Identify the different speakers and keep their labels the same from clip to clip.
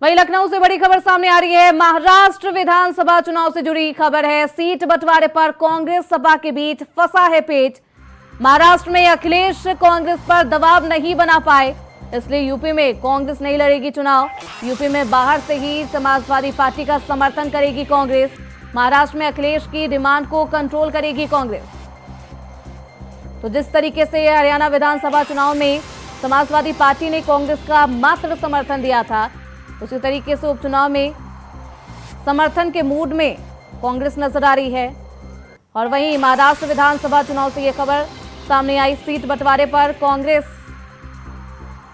Speaker 1: वहीं लखनऊ से बड़ी खबर सामने आ रही है। महाराष्ट्र विधानसभा चुनाव से जुड़ी खबर है। सीट बंटवारे पर कांग्रेस सपा के बीच फंसा है पेच। महाराष्ट्र में अखिलेश कांग्रेस पर दबाव नहीं बना पाए, इसलिए यूपी में कांग्रेस नहीं लड़ेगी चुनाव। यूपी में बाहर से ही समाजवादी पार्टी का समर्थन करेगी कांग्रेस। महाराष्ट्र में अखिलेश की डिमांड को कंट्रोल करेगी कांग्रेस। तो जिस तरीके से हरियाणा विधानसभा चुनाव में समाजवादी पार्टी ने कांग्रेस का मात्र समर्थन दिया था, उसी तरीके से उपचुनाव में समर्थन के मूड में कांग्रेस नजर आ रही है। और वहीं महाराष्ट्र विधानसभा चुनाव से यह खबर सामने आई। सीट बंटवारे पर कांग्रेस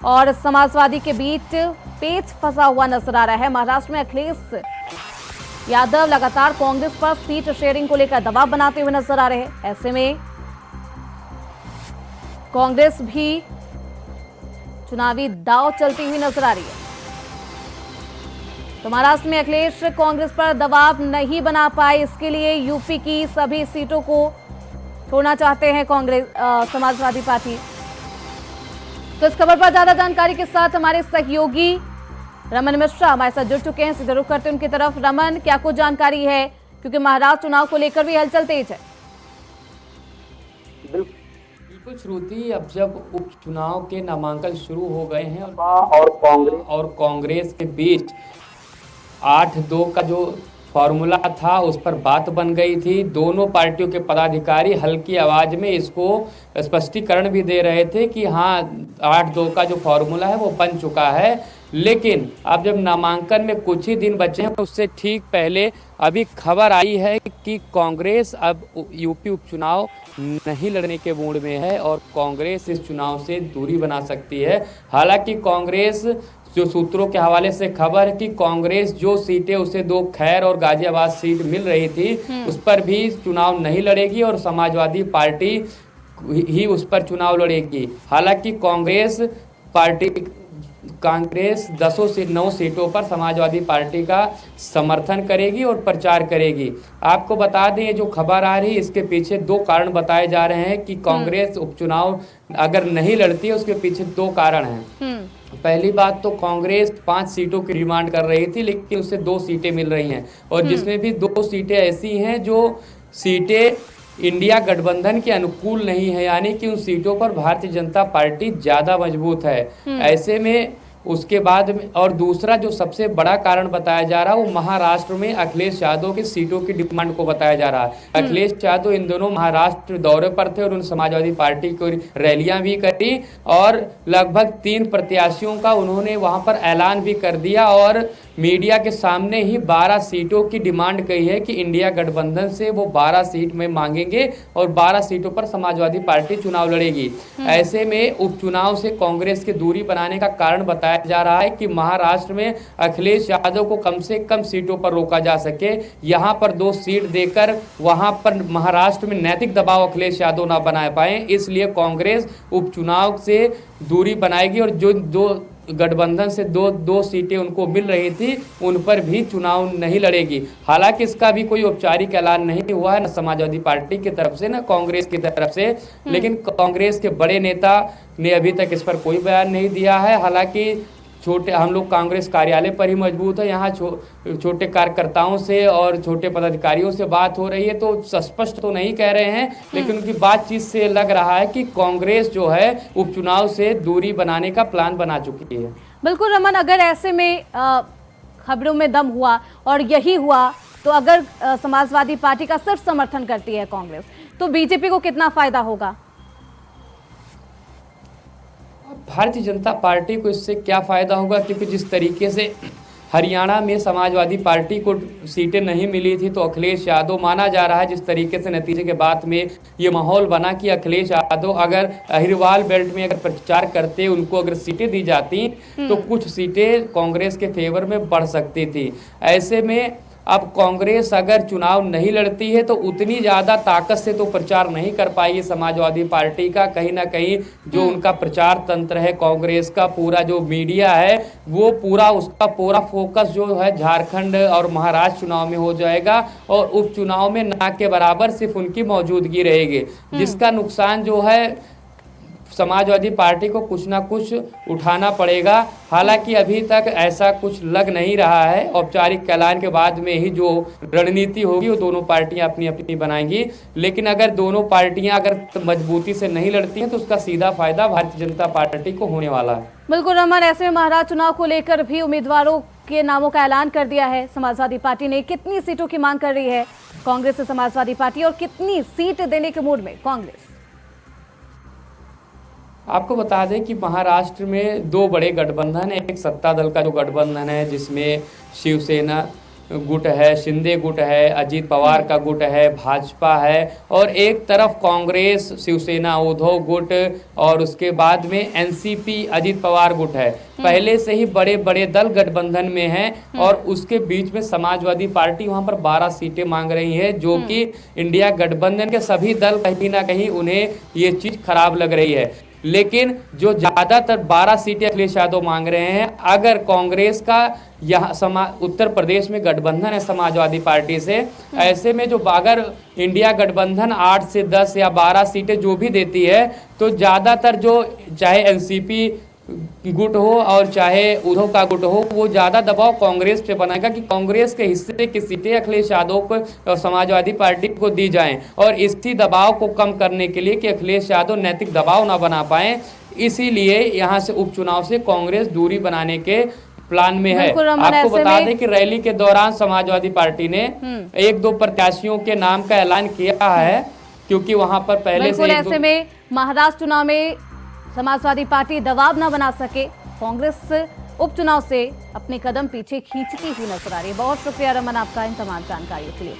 Speaker 1: और समाजवादी के बीच पेच फंसा हुआ नजर आ रहा है। महाराष्ट्र में अखिलेश यादव लगातार कांग्रेस पर सीट शेयरिंग को लेकर दबाव बनाते हुए नजर आ रहे हैं। ऐसे में कांग्रेस भी चुनावी दांव चलती हुई नजर आ रही है। तो महाराष्ट्र में अखिलेश कांग्रेस पर दबाव नहीं बना पाए, इसके लिए यूपी की सभी सीटों को छोड़ना चाहते हैं कांग्रेस समाजवादी पार्टी। तो इस खबर पर ज्यादा जानकारी के साथ हमारे सहयोगी रमन मिश्रा हमारे साथ जुड़ चुके हैं। सीधे रुख करते हैं उनकी तरफ। रमन, क्या कुछ जानकारी है, क्योंकि महाराष्ट्र चुनाव को लेकर भी हलचल तेज है।
Speaker 2: बिल्कुल श्रुति, अब जब उपचुनाव के नामांकन शुरू हो गए हैं और कांग्रेस के बीच 8-2 का जो फॉर्मूला था उस पर बात बन गई थी। दोनों पार्टियों के पदाधिकारी हल्की आवाज में इसको स्पष्टीकरण भी दे रहे थे कि हाँ 8-2 का जो फॉर्मूला है वो बन चुका है। लेकिन अब जब नामांकन में कुछ ही दिन बचे हैं, उससे ठीक पहले अभी खबर आई है कि कांग्रेस अब यूपी उपचुनाव नहीं लड़ने के मूड में है और कांग्रेस इस चुनाव से दूरी बना सकती है। हालांकि कांग्रेस, जो सूत्रों के हवाले से खबर है कि कांग्रेस जो सीटें उसे 2 खैर और गाजियाबाद सीट मिल रही थी उस पर भी चुनाव नहीं लड़ेगी और समाजवादी पार्टी ही उस पर चुनाव लड़ेगी। हालांकि कांग्रेस 9 सीटों पर समाजवादी पार्टी का समर्थन करेगी और प्रचार करेगी। आपको बता दें, ये जो खबर आ रही है इसके पीछे 2 कारण बताए जा रहे हैं कि कांग्रेस उपचुनाव अगर नहीं लड़ती है, उसके पीछे 2 कारण हैं। पहली बात तो कांग्रेस 5 सीटों की डिमांड कर रही थी, लेकिन उससे 2 सीटें मिल रही हैं और जिसमें भी 2 सीटें ऐसी हैं जो सीटें इंडिया गठबंधन के अनुकूल नहीं है, यानी कि उन सीटों पर भारतीय जनता पार्टी ज्यादा मजबूत है। ऐसे में उसके बाद में और दूसरा जो सबसे बड़ा कारण बताया जा रहा है वो महाराष्ट्र में अखिलेश यादव की सीटों की डिमांड को बताया जा रहा है। अखिलेश यादव इन दोनों महाराष्ट्र दौरे पर थे और उन्होंने समाजवादी पार्टी की रैलियां भी करी और लगभग 3 प्रत्याशियों का उन्होंने वहां पर ऐलान भी कर दिया और मीडिया के सामने ही 12 सीटों की डिमांड कही है कि इंडिया गठबंधन से वो 12 सीट में मांगेंगे और 12 सीटों पर समाजवादी पार्टी चुनाव लड़ेगी। ऐसे में उपचुनाव से कांग्रेस की दूरी बनाने का कारण बताया जा रहा है कि महाराष्ट्र में अखिलेश यादव को कम से कम सीटों पर रोका जा सके। यहां पर 2 सीट देकर वहां पर महाराष्ट्र में नैतिक दबाव अखिलेश यादव ना बना पाए, इसलिए कांग्रेस उपचुनाव से दूरी बनाएगी और जो गठबंधन से दो सीटें उनको मिल रही थी उन पर भी चुनाव नहीं लड़ेगी। हालांकि इसका भी कोई औपचारिक ऐलान नहीं हुआ है, न समाजवादी पार्टी की तरफ से न कांग्रेस की तरफ से, लेकिन कांग्रेस के बड़े नेता ने अभी तक इस पर कोई बयान नहीं दिया है। हालांकि हम लोग कांग्रेस कार्यालय पर ही मजबूत है, यहाँ छोटे कार्यकर्ताओं से और छोटे पदाधिकारियों से बात हो रही है तो स्पष्ट तो नहीं कह रहे हैं, लेकिन उनकी बातचीत से लग रहा है कि कांग्रेस जो है उपचुनाव से दूरी बनाने का प्लान बना चुकी है।
Speaker 1: बिल्कुल रमन, अगर ऐसे में खबरों में दम हुआ और यही हुआ तो अगर समाजवादी पार्टी का सिर्फ समर्थन करती है कांग्रेस, तो बीजेपी को कितना फायदा होगा?
Speaker 2: भारतीय जनता पार्टी को इससे क्या फायदा होगा, क्योंकि जिस तरीके से हरियाणा में समाजवादी पार्टी को सीटें नहीं मिली थी तो अखिलेश यादव माना जा रहा है, जिस तरीके से नतीजे के बाद में ये माहौल बना कि अखिलेश यादव अगर अहिरवाल बेल्ट में अगर प्रचार करते, उनको अगर सीटें दी जाती तो कुछ सीटें कांग्रेस के फेवर में बढ़ सकती थी। ऐसे में अब कांग्रेस अगर चुनाव नहीं लड़ती है तो उतनी ज़्यादा ताकत से तो प्रचार नहीं कर पाएगी समाजवादी पार्टी का। कहीं ना कहीं जो उनका प्रचार तंत्र है, कांग्रेस का पूरा जो मीडिया है वो उसका पूरा फोकस जो है झारखंड और महाराष्ट्र चुनाव में हो जाएगा और उपचुनाव में ना के बराबर सिर्फ उनकी मौजूदगी रहेगी, जिसका नुकसान जो है समाजवादी पार्टी को कुछ ना कुछ उठाना पड़ेगा। हालांकि अभी तक ऐसा कुछ लग नहीं रहा है। औपचारिक ऐलान के बाद में ही जो रणनीति होगी वो दोनों पार्टियां अपनी अपनी बनाएंगी। लेकिन अगर दोनों पार्टियां अगर मजबूती से नहीं लड़ती हैं तो उसका सीधा फायदा भारतीय जनता पार्टी को होने वाला है।
Speaker 1: बिल्कुल रमन, ऐसे में महाराष्ट्र चुनाव को लेकर भी उम्मीदवारों के नामों का ऐलान कर दिया है समाजवादी पार्टी ने। कितनी सीटों की मांग कर रही है कांग्रेस से समाजवादी पार्टी, और कितनी सीट देने के मूड में कांग्रेस?
Speaker 2: आपको बता दें कि महाराष्ट्र में दो बड़े गठबंधन है। एक सत्ता दल का जो गठबंधन है जिसमें शिवसेना गुट है, शिंदे गुट है, अजीत पवार का गुट है, भाजपा है, और एक तरफ कांग्रेस, शिवसेना, उद्धव गुट, और उसके बाद में एनसीपी अजीत पवार गुट है। पहले से ही बड़े बड़े दल गठबंधन में हैं और उसके बीच में समाजवादी पार्टी वहां पर 12 सीटें मांग रही है, जो कि इंडिया गठबंधन के सभी दल कहीं ना कहीं उन्हें ये चीज खराब लग रही है। लेकिन जो ज्यादातर 12 सीटें अखिलेश यादव मांग रहे हैं, अगर कांग्रेस का यहाँ उत्तर प्रदेश में गठबंधन है समाजवादी पार्टी से, ऐसे में जो अगर इंडिया गठबंधन 8 से 10 या 12 सीटें जो भी देती है, तो ज्यादातर जो चाहे एनसीपी गुट हो और चाहे उद्धव का गुट हो, वो ज्यादा दबाव कांग्रेस पे बनाएगा कि कांग्रेस के हिस्से की सीटें अखिलेश यादव को और समाजवादी पार्टी को दी जाएं। और इसी दबाव को कम करने के लिए कि अखिलेश यादव नैतिक दबाव ना बना पाए, इसीलिए यहाँ से उपचुनाव से कांग्रेस दूरी बनाने के प्लान में है। आपको बता दें कि रैली के दौरान समाजवादी पार्टी ने 1-2 प्रत्याशियों के नाम का ऐलान किया है, क्योंकि वहां पर पहले से
Speaker 1: ऐसे में महाराष्ट्र चुनाव में समाजवादी पार्टी दबाव न बना सके, कांग्रेस उपचुनाव से अपने कदम पीछे खींचती हुई नजर आ रही है। बहुत शुक्रिया रमन आपका इन तमाम जानकारियों के लिए।